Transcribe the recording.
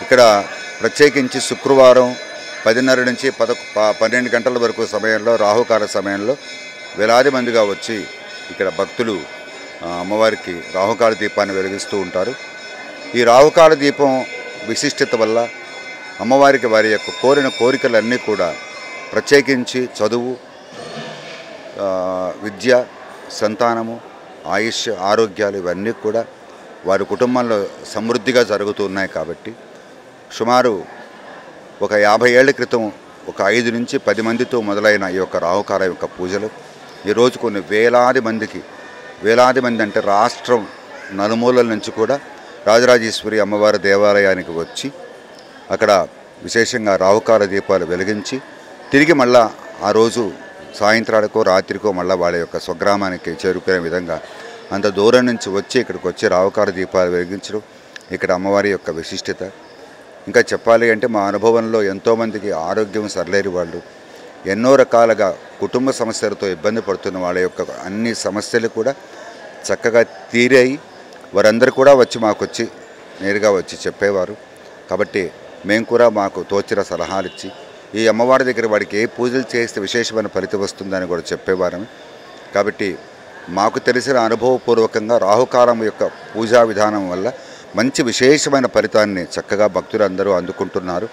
ఇక్కడ ప్రత్యేకించి శుక్రవారం 10:30 నుంచి 12 గంటల వరకు సమయంలో రాహుకాల సమయంలో వేలాది మందిగా వచ్చి ఇక్కడ భక్తులు అమ్మవారికి రాహుకాల దీపాన్ని వెలిగిస్తూ ఉంటారు. ఈ రాహుకాల దీపం విశిష్టత వల్ల అమ్మవారికి వారి యొక్క కోరిన కోరికలన్నీ కూడా ప్రత్యేకించి చదువు, విద్య, సంతానము, ఆయుష్, ఆరోగ్యాలు ఇవన్నీ కూడా వారి కుటుంబంలో సమృద్ధిగా జరుగుతున్నాయి. కాబట్టి సుమారు ఒక 50 ఏళ్ల క్రితం ఒక 5 నుంచి 10 మందితో మొదలైన ఈ యొక్క రాహుకాల యొక్క పూజలు ఈరోజు కొన్ని వేలాది మంది అంటే రాష్ట్రం నలుమూలల నుంచి కూడా రాజరాజేశ్వరి అమ్మవారి దేవాలయానికి వచ్చి అక్కడ విశేషంగా రాహుకాల దీపాలు వెలిగించి తిరిగి మళ్ళా ఆ రోజు సాయంత్రానికో రాత్రికో మళ్ళీ వాళ్ళ యొక్క స్వగ్రామానికి చేరుకునే విధంగా అంత దూరం నుంచి వచ్చి ఇక్కడికి వచ్చి రాహుకాల దీపాలు వెలిగించడం ఇక్కడ అమ్మవారి యొక్క విశిష్టత. ఇంకా చెప్పాలి అంటే మా అనుభవంలో ఎంతోమందికి ఆరోగ్యం సరిలేని వాళ్ళు, ఎన్నో రకాలుగా కుటుంబ సమస్యలతో ఇబ్బంది పడుతున్న వాళ్ళ యొక్క అన్ని సమస్యలు కూడా చక్కగా తీరాయి. వారందరూ కూడా వచ్చి మాకొచ్చి నేరుగా వచ్చి చెప్పేవారు. కాబట్టి మేము కూడా మాకు తోచిన సలహాలు ఇచ్చి ఈ అమ్మవారి దగ్గర వాడికి ఏ పూజలు చేస్తే విశేషమైన ఫలితం వస్తుందని కూడా చెప్పేవారని. కాబట్టి మాకు తెలిసిన అనుభవపూర్వకంగా రాహుకాలం యొక్క పూజా విధానం వల్ల మంచి విశేషమైన ఫలితాన్ని చక్కగా భక్తులందరూ అందుకుంటున్నారు.